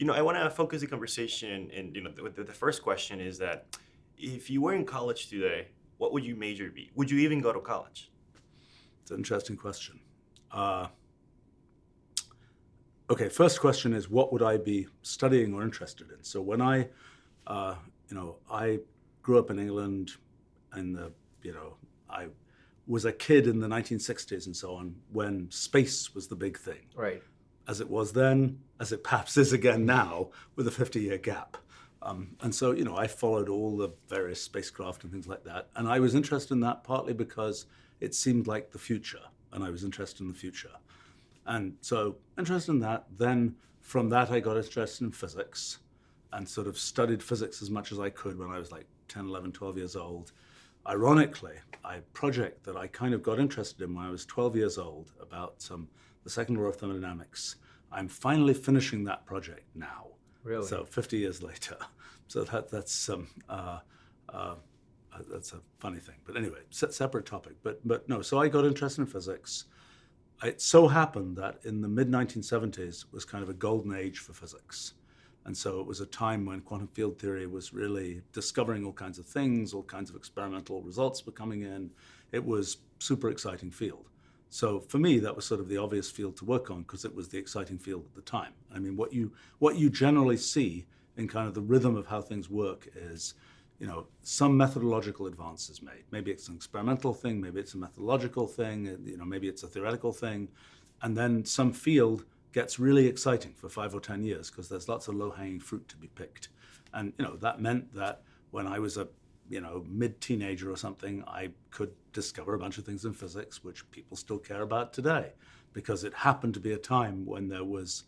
I want to focus the conversation, and the first question is that if you were in college today, what would your major be? Would you even go to college? It's an interesting question. Okay, first question is, what would I be studying or interested in? So when I grew up in England, and I was a kid in the 1960s and so on, when space was the big thing. Right. As it was then, as it perhaps is again now, with a 50-year gap. And so, I followed all the various spacecraft and things like that. And I was interested in that partly because it seemed like the future, and I was interested in the future. And so, interested in that. Then from that, I got interested in physics and sort of studied physics as much as I could when I was like 10, 11, 12 years old. Ironically, a project that I kind of got interested in when I was 12 years old about the second law of thermodynamics, I'm finally finishing that project now. Really? So 50 years later. So that's a funny thing. But anyway, separate topic. But no, so I got interested in physics. It so happened that in the mid-1970s was kind of a golden age for physics. And so it was a time when quantum field theory was really discovering all kinds of things, all kinds of experimental results were coming in. It was super exciting field. So for me, that was sort of the obvious field to work on because it was the exciting field at the time. I mean, what you generally see in kind of the rhythm of how things work is, some methodological advances made. Maybe it's an experimental thing, maybe it's a methodological thing, maybe it's a theoretical thing, and then some field gets really exciting for 5 or 10 years because there's lots of low-hanging fruit to be picked. And that meant that when I was a mid-teenager or something, I could discover a bunch of things in physics which people still care about today because it happened to be a time when there was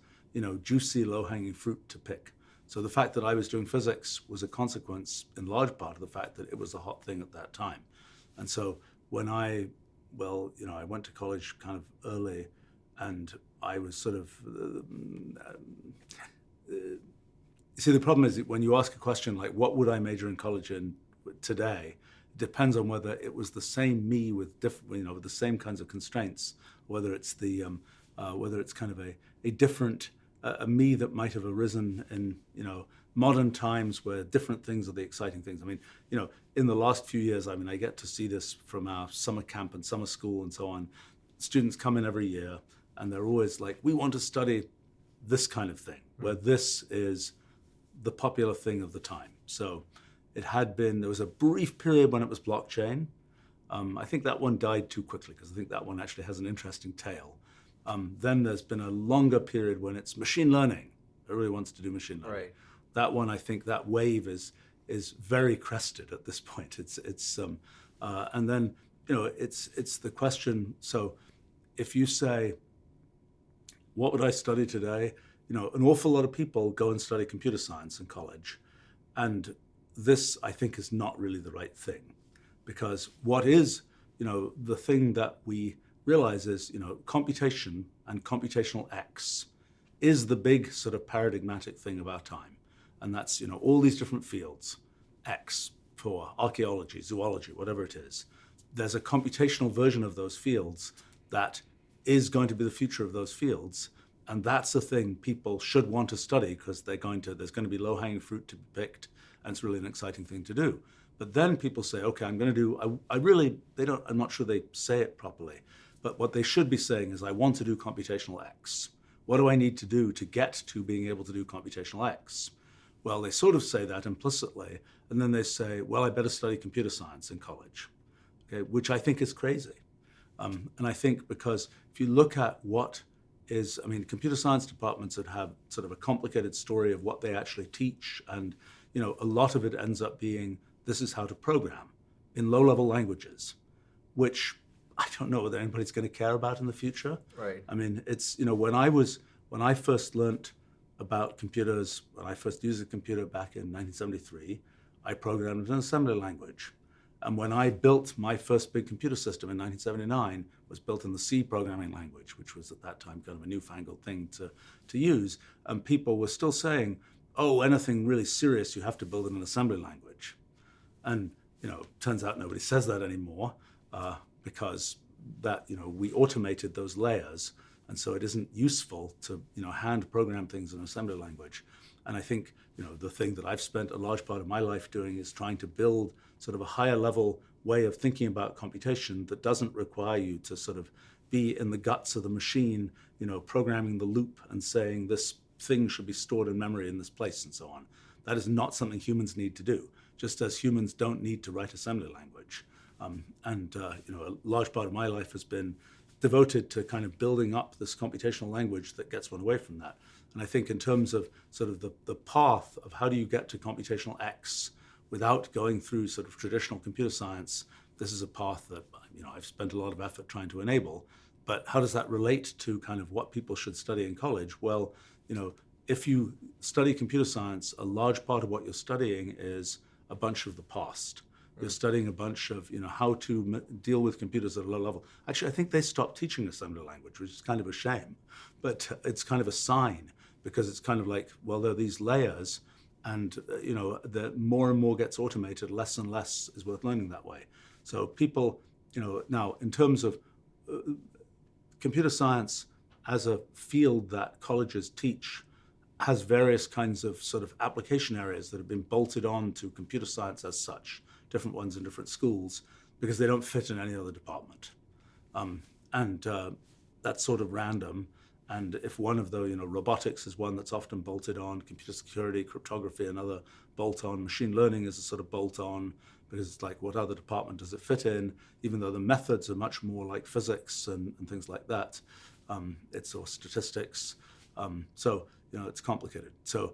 juicy low-hanging fruit to pick. So the fact that I was doing physics was a consequence in large part of the fact that it was a hot thing at that time. And so when I went to college kind of early, and I was sort of, see, the problem is that when you ask a question like, what would I major in college in today, it depends on whether it was the same me with different, with the same kinds of constraints, whether it's whether it's kind of a different, a me that might have arisen in, modern times where different things are the exciting things. I mean, in the last few years, I get to see this from our summer camp and summer school and so on. Students come in every year and they're always like, we want to study this kind of thing, where this is the popular thing of the time. So there was a brief period when it was blockchain. I think that one died too quickly because I think that one actually has an interesting tale. Then there's been a longer period when it's machine learning. Everybody wants to do machine learning. Right. That one, I think that wave is very crested at this point. And then it's the question. So if you say, what would I study today? An awful lot of people go and study computer science in college, and this I think is not really the right thing, because what is the thing that we realize is computation and computational X is the big sort of paradigmatic thing of our time. And that's, all these different fields, X for archaeology, zoology, whatever it is. There's a computational version of those fields that is going to be the future of those fields. And that's the thing people should want to study because there's going to be low-hanging fruit to be picked, and it's really an exciting thing to do. But then people say, okay, I'm going to do, I'm not sure they say it properly, but what they should be saying is, I want to do computational X. What do I need to do to get to being able to do computational X? Well, they sort of say that implicitly, and then they say, well, I better study computer science in college, okay, which I think is crazy. And I think because if you look at computer science departments that have sort of a complicated story of what they actually teach, and a lot of it ends up being, this is how to program in low-level languages, which I don't know whether anybody's going to care about in the future. Right. I mean, it's, when I first learned about computers, when I first used a computer back in 1973, I programmed in an assembly language. And when I built my first big computer system in 1979, it was built in the C programming language, which was at that time kind of a newfangled thing to use. And people were still saying, oh, anything really serious, you have to build in an assembly language. And, turns out nobody says that anymore because that, we automated those layers And so it isn't useful to, hand program things in assembly language. And I think, the thing that I've spent a large part of my life doing is trying to build sort of a higher level way of thinking about computation that doesn't require you to sort of be in the guts of the machine, programming the loop and saying this thing should be stored in memory in this place and so on. That is not something humans need to do, just as humans don't need to write assembly language. A large part of my life has been devoted to kind of building up this computational language that gets one away from that. And I think in terms of sort of the path of how do you get to computational X without going through sort of traditional computer science, this is a path that, I've spent a lot of effort trying to enable. But how does that relate to kind of what people should study in college? Well, if you study computer science, a large part of what you're studying is a bunch of the past. You're studying a bunch of, how to deal with computers at a low level. Actually, I think they stopped teaching assembly language, which is kind of a shame. But it's kind of a sign, because it's kind of like, well, there are these layers, and, the more and more gets automated, less and less is worth learning that way. So people, now in terms of computer science as a field that colleges teach has various kinds of sort of application areas that have been bolted on to computer science as such, different ones in different schools, because they don't fit in any other department. That's sort of random. And if one of the, robotics is one that's often bolted on, computer security, cryptography, another bolt-on, machine learning is a sort of bolt-on, because it's like, what other department does it fit in? Even though the methods are much more like physics and things like that, or statistics. It's complicated. So,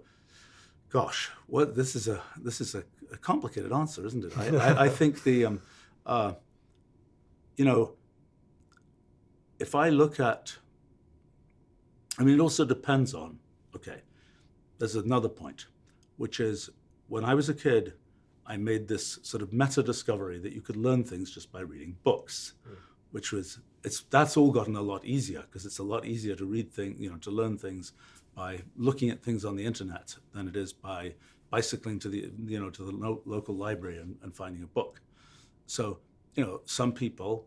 gosh, this is a complicated answer, isn't it? I think if I look at, it also depends on, there's another point, which is when I was a kid, I made this sort of meta discovery that you could learn things just by reading books, that's all gotten a lot easier, because it's a lot easier to read things, to learn things by looking at things on the internet than it is by bicycling to the local library and finding a book. So, some people,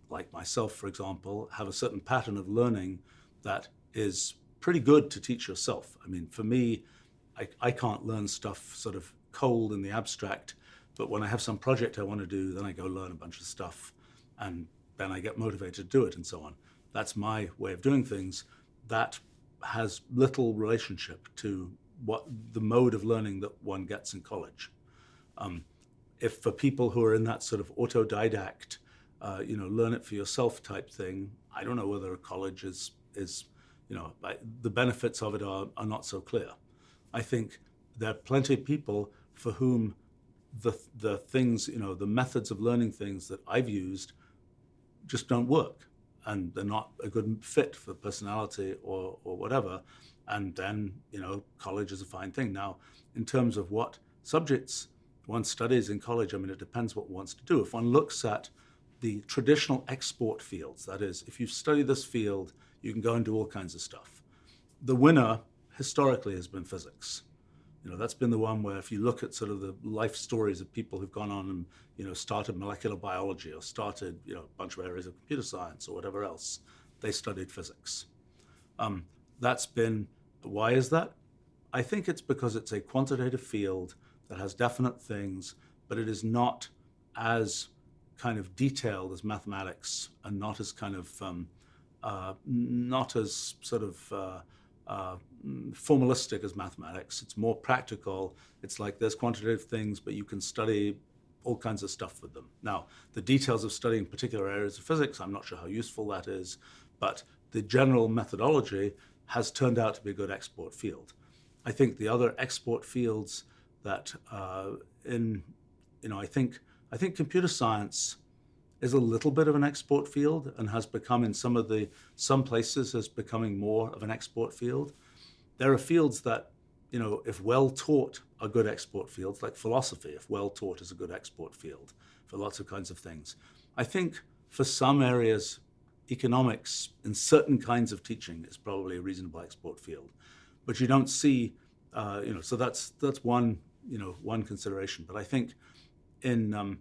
like myself, for example, have a certain pattern of learning that is pretty good to teach yourself. For me, I can't learn stuff sort of cold in the abstract, but when I have some project I want to do, then I go learn a bunch of stuff, and then I get motivated to do it and so on. That's my way of doing things. That has little relationship to what the mode of learning that one gets in college. If for people who are in that sort of autodidact, learn it for yourself type thing, I don't know whether a college is the benefits of it are not so clear. I think there are plenty of people for whom the things, the methods of learning things that I've used just don't work, and they're not a good fit for personality or whatever. And then, college is a fine thing. Now, in terms of what subjects one studies in college, it depends what one wants to do. If one looks at the traditional export fields, that is, if you study this field, you can go and do all kinds of stuff. The winner historically has been physics. That's been the one where if you look at sort of the life stories of people who've gone on and, started molecular biology or started, a bunch of areas of computer science or whatever else, they studied physics. Why is that? I think it's because it's a quantitative field that has definite things, but it is not as kind of detailed as mathematics, and not as kind of, not as sort of formalistic as mathematics. It's more practical. It's like there's quantitative things, but you can study all kinds of stuff with them. Now, the details of studying particular areas of physics, I'm not sure how useful that is, but the general methodology has turned out to be a good export field. I think the other export fields that I think computer science is a little bit of an export field and has become in some places is becoming more of an export field. There are fields that, if well taught, are good export fields, like philosophy, if well taught, is a good export field for lots of kinds of things. I think for some areas, economics in certain kinds of teaching is probably a reasonable export field, but you don't see, so that's one consideration. But I think in